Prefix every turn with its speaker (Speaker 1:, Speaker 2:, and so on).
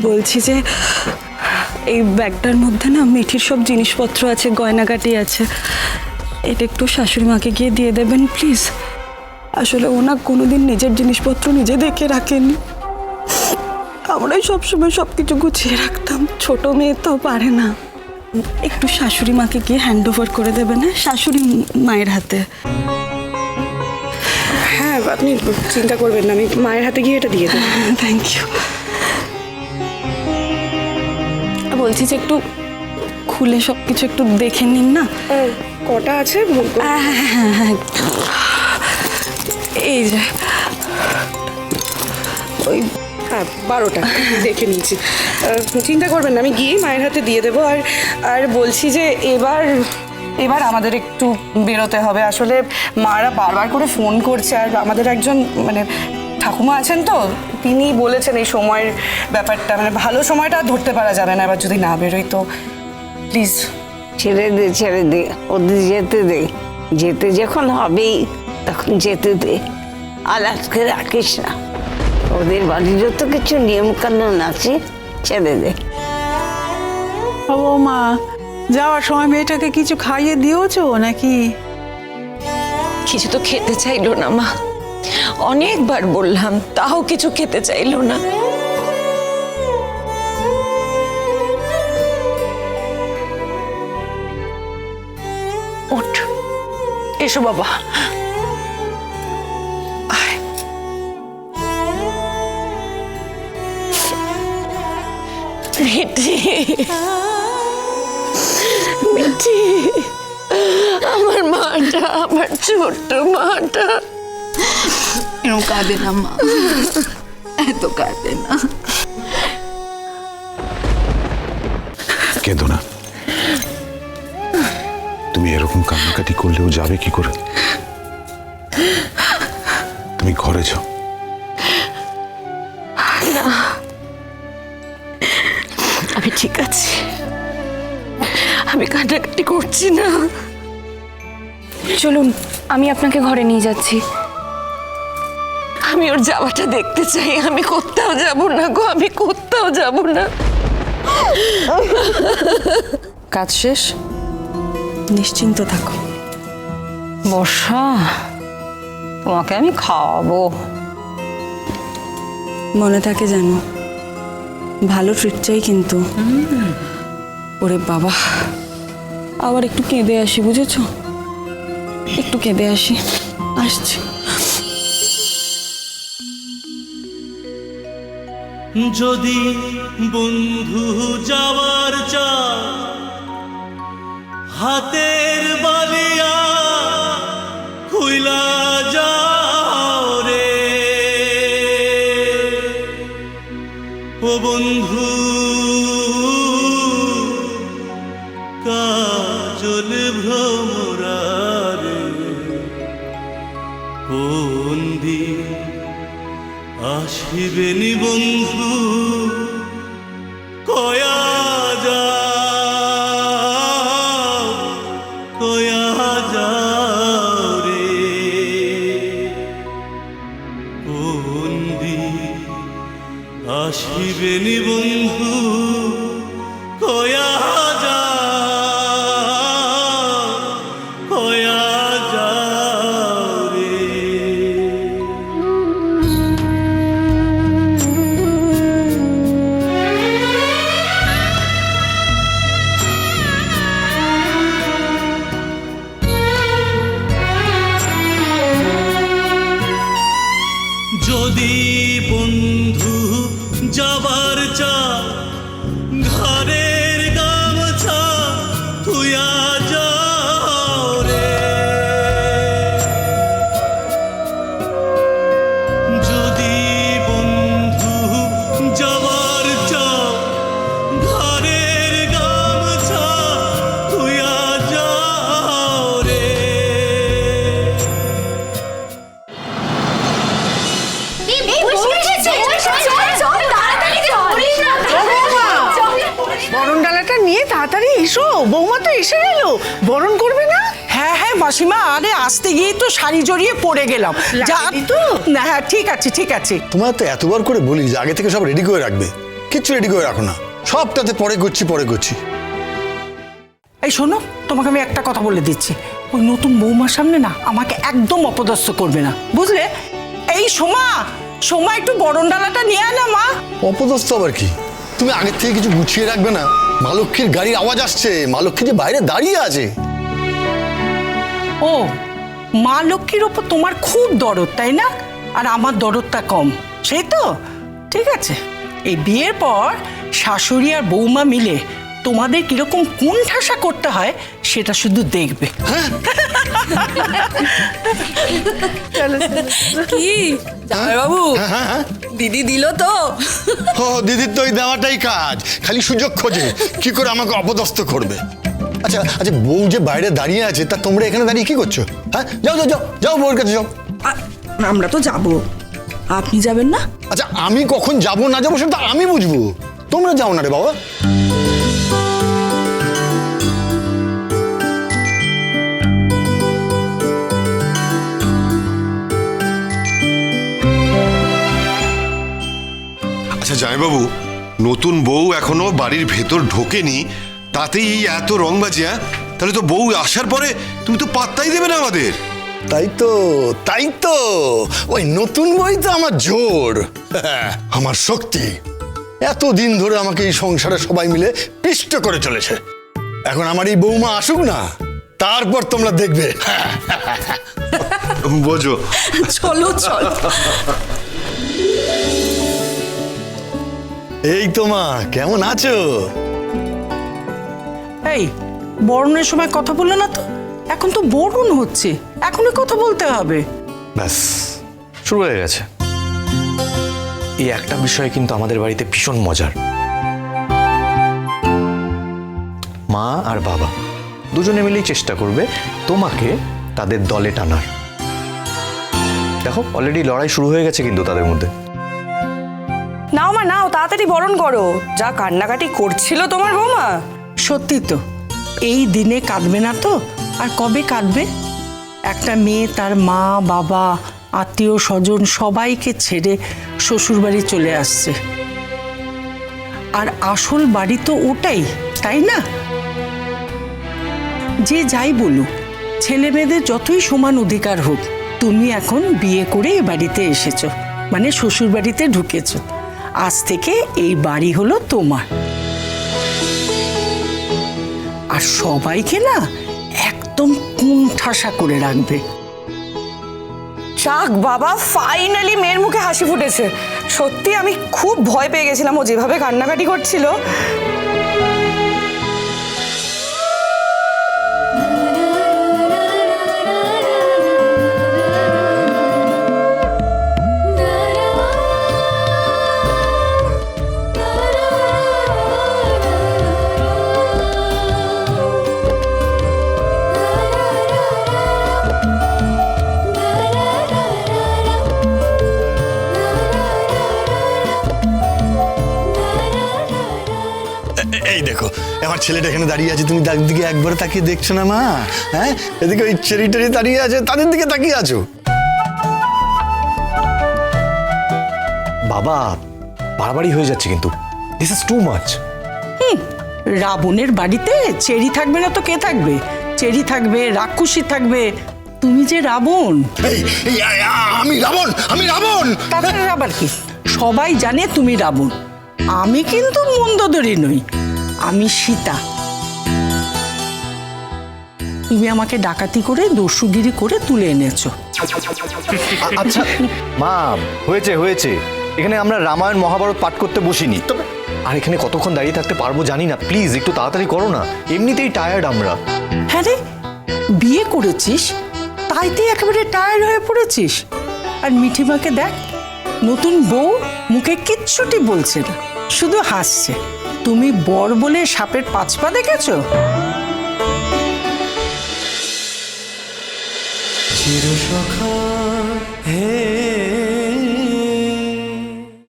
Speaker 1: বলছি যে এই ব্যাগটার মধ্যে না মিঠির সব জিনিসপত্র আছে, গয়নাগাটি আছে, এটা একটু শাশুড়ি মাকে গিয়ে দিয়ে দেবেন প্লিজ। আসলে ওনা কোনোদিন নিজের জিনিসপত্র নিজে দেখে রাখেনি, আমরাই সবসময় সব কিছু গুছিয়ে রাখতাম। ছোট মেয়ে তো পারে না, একটু শাশুড়ি মাকে গিয়ে হ্যান্ড ওভার করে দেবেন, না শাশুড়ি মায়ের হাতে।
Speaker 2: হ্যাঁ, আপনি চিন্তা করবেন না, আমি মায়ের হাতে গিয়ে এটা দিয়ে দেবো।
Speaker 1: Thank you. বলছি যে একটু খুলে সব কিছু একটু দেখে নিন না।
Speaker 2: কটা আছে?
Speaker 1: হ্যাঁ, এই যে ওই
Speaker 2: 12টা দেখে নিয়েছি। চিন্তা করবেন না, আমি গিয়ে মায়ের হাতে দিয়ে দেবো। আর বলছি যে এবার আমাদের একটু বেরোতে হবে। আসলে মারা বারবার করে ফোন করছে, আর আমাদের একজন মানে ঠাকুমা আছেন তো, তিনি বলেছেন এই সময়ের ব্যাপারটা, মানে ভালো সময়টা ধরতে পারা যাবে না এবার যদি না বেরোই তো। প্লিজ
Speaker 3: ছেড়ে দে, ওদের যেতে দে। যেতে যখন হবেই তখন যেতে দে, আর আজকে রাখিস না। ওদের বাড়িরও তো কিছু নিয়ম কানুন আছে, ছেড়ে দে।
Speaker 4: ও মা, যাওয়ার সময় মেয়েটাকে কিছু খাইয়ে দিয়েছো নাকি?
Speaker 5: কিছু তো খেতে চাইলো না মা, অনেকবার বললাম, তাও কিছু খেতে চাইলো না। ওঠ, এসো বাবা। আয়। মিঠি, মিঠি, আমার মাটা, আমার ছোট্ট মাটা।
Speaker 6: এরকম কাঁদে না মা, এত কাঁদে না।
Speaker 7: কেঁদো না, তুমি এরকম কান্নাকাটি করলেও যাবে কি করে? তুমি ঘরে যাও।
Speaker 5: আমি ঠিক আছি, আমি কান্নাকাটি করছি না।
Speaker 1: চলুন, আমি আপনাকে ঘরে নিয়ে যাচ্ছি।
Speaker 5: আমি ওর যাওয়াটা দেখতে চাই। আমি কোথাও যাব না গো, আমি কোথাও যাব না।
Speaker 2: কাজ শেষ,
Speaker 1: নিশ্চিন্ত থাকো।
Speaker 3: বর্ষা, তোমাকে আমি খাওয়াবো।
Speaker 1: মনে থাকে জানো, ভালো ট্রিট চাই কিন্তু। ওরে বাবা, আবার একটু কেঁদে আসি, বুঝেছো? একটু কেঁদে আসি, আসছি।
Speaker 8: যদি বন্ধু যাওয়ার চা হাতের বালিয়া খুইলা যাও রে ও বন্ধু, কাজল ভ্রমরারে কোন দিন আসিবেনি বন্ধু, কয়া যাও রে কোন দিন আসিবেনি বন্ধু, কয়া যাও রে। যদি বন্ধু যাবার চা ঘরের গামছা থুয়া যাও রে, যদি বন্ধু যাবার চা ঘরের গামছা থুয়া যাও রে।
Speaker 4: বরণ ডালাটা নিয়ে তাড়াতাড়ি এসো, বৌমা তো এসে গেল। বরণ করবে না?
Speaker 9: হ্যাঁ হ্যাঁ মাসিমা, আরে আসতে গিয়ে তো শাড়ি জড়িয়ে পড়ে গেলাম। যা
Speaker 4: লাগেনি তো?
Speaker 9: না, হ্যাঁ ঠিক আছে ঠিক আছে।
Speaker 10: তোমার তো এতবার করে বলি যে আগে থেকে সব রেডি করে রাখবে, কিচ্ছু রেডি করে রাখো না, সবটাতে পরে করছি।
Speaker 9: এই শোনো, তোমাকে আমি একটা কথা বলে দিচ্ছি, ওই নতুন বৌমার সামনে না আমাকে একদম অপদস্থ করবে না, বুঝলে? এই সোমা একটু বরণ ডালাটা নিয়ে আয় না মা।
Speaker 10: অপদস্থ আবার কি? তুমি আগের থেকে কিছু গুছিয়ে রাখবে না? মা লক্ষ্মীর গাড়ির আওয়াজ আসছে, মা লক্ষ্মী যে বাইরে দাঁড়িয়ে আছে।
Speaker 9: ও, মা লক্ষ্মীর ওপর তোমার খুব দরদ, তাই না? আর আমার দরদটা কম, সেই তো? ঠিক আছে, এই বিয়ের পর শাশুড়ি আর বৌমা মিলে তোমাদের কিরকম কোন ঠাসা করতে হয় সেটা শুধু দেখবে।
Speaker 1: কি বাবু, দিদি দিল তো?
Speaker 10: ও দিদির তো ওই দেওয়াটাই কাজ, খালি সুযোগ খোঁজে কি করে আমাকে অপদস্থ করবে। আচ্ছা বউ যে বাইরে দাঁড়িয়ে আছে, তা তোমরা এখানে দাঁড়িয়ে কি করছো? হ্যাঁ, যাও বউর কাছে যাও।
Speaker 1: আমরা তো যাব, আপনি যাবেন না?
Speaker 10: আচ্ছা আমি কখন যাবো না যাবো সেটা আমি বুঝবো, তোমরা যাও না রে বাবা।
Speaker 11: আচ্ছা জামাইবাবু, নতুন বউ এখনো বাড়ির ভেতর ঢোকেনি, তাতেই এই এত রংবাজি? হ্যাঁ, তাহলে তো বউ আসার পরে তুমি তো পাত্তাই দেবে না আমাদের।
Speaker 10: তাই তো ওই নতুন বই তো আমার জোর, আমার শক্তি। এতদিন ধরে আমাকে এই সংসারে সবাই মিলে পিষ্ট করে চলেছে, এখন আমার এই বৌমা আসুক না, তারপর তোমরা দেখবে।
Speaker 11: বোঝো।
Speaker 1: চলো।
Speaker 10: এই তো মা, কেমন আছো?
Speaker 9: এই বরণের সময় কথা বললে না তো? এখন তো বরণ হচ্ছে, এখনই কথা বলতে হবে।
Speaker 12: ব্যাস শুরু হয়ে গেছে। এই একটা বিষয় কিন্তু আমাদের বাড়িতে ভীষণ মজার, মা আর বাবা দুজনে মিলেই চেষ্টা করবে তোমাকে তাদের দলে টানার। দেখো অলরেডি লড়াই শুরু হয়ে গেছে কিন্তু তাদের মধ্যে।
Speaker 2: নাও মা নাও, তাড়াতাড়ি বরণ করো, যা কান্নাকাটি করছিল তোমার বৌমা।
Speaker 9: সত্যি তো, এই দিনে কাঁদবে না তো আর কবে কাঁদবে? একটা মেয়ে তার মা বাবা আত্মীয় স্বজন সবাইকে ছেড়ে শ্বশুরবাড়ি চলে আসছে, আর আসল বাড়ি তো ওটাই, তাই না? যে যাই বলুক, ছেলে মেয়েদের যতই সমান অধিকার হোক, তুমি এখন বিয়ে করে এই বাড়িতে এসেছো, মানে শ্বশুর বাড়িতে ঢুকেছো। আজ থেকে এই বাড়ি হলো তোমার, আর সবাইকে না একদম কুণ্ঠাসা করে রাখবে।
Speaker 2: যাক বাবা, ফাইনালি মেয়ের মুখে হাসি ফুটেছে। সত্যি আমি খুব ভয় পেয়ে গেছিলাম, ও যেভাবে কান্নাকাটি করছিল।
Speaker 10: এই দেখো আমার ছেলেটা এখানে দাঁড়িয়ে আছে, তুমি তার দিকে একবার তাকিয়ে দেখছো না মা? হ্যাঁ, এদিকে ওই চেরি টেরি দাঁড়িয়ে আছে, তাদের দিকে তাকিয়ে আছো।
Speaker 12: বাবা বাড়াবাড়ি হয়ে যাচ্ছে কিন্তু, দিস ইজ টু মাচ।
Speaker 9: রাবণের বাড়িতে চেরি থাকবে না তো কে থাকবে? চেরি থাকবে, রাক্ষসী থাকবে, তুমি যে রাবণ।
Speaker 10: আমি রাবণ।
Speaker 9: তাদের আবার কি? সবাই জানে তুমি রাবণ। আমি কিন্তু মন্দোদরী নই, আমি সীতা। তুমি আমাকে ডাকাতি করে দস্যুগিরি করে তুলে এনেছো।
Speaker 12: আচ্ছা মা, হয়েছে, এখানে আমরা রামায়ণ মহাভারত পাঠ করতে বসিনি, আর এখানে কতক্ষণ দাঁড়িয়ে থাকতে পারবো জানি না, প্লিজ একটু তাড়াতাড়ি করো না, এমনিতেই টায়ার্ড আমরা।
Speaker 9: হ্যাঁ রে, বিয়ে করেছিস তাইতেই একেবারে টায়ার্ড হয়ে পড়েছিস। আর মিঠিমাকে দেখ, নতুন বউ মুখে কিচ্ছুটি বলছে না, শুধু হাসছে। তুমি বর বলে সাপের 5 পা দেখেছো?
Speaker 8: চিরসখা হে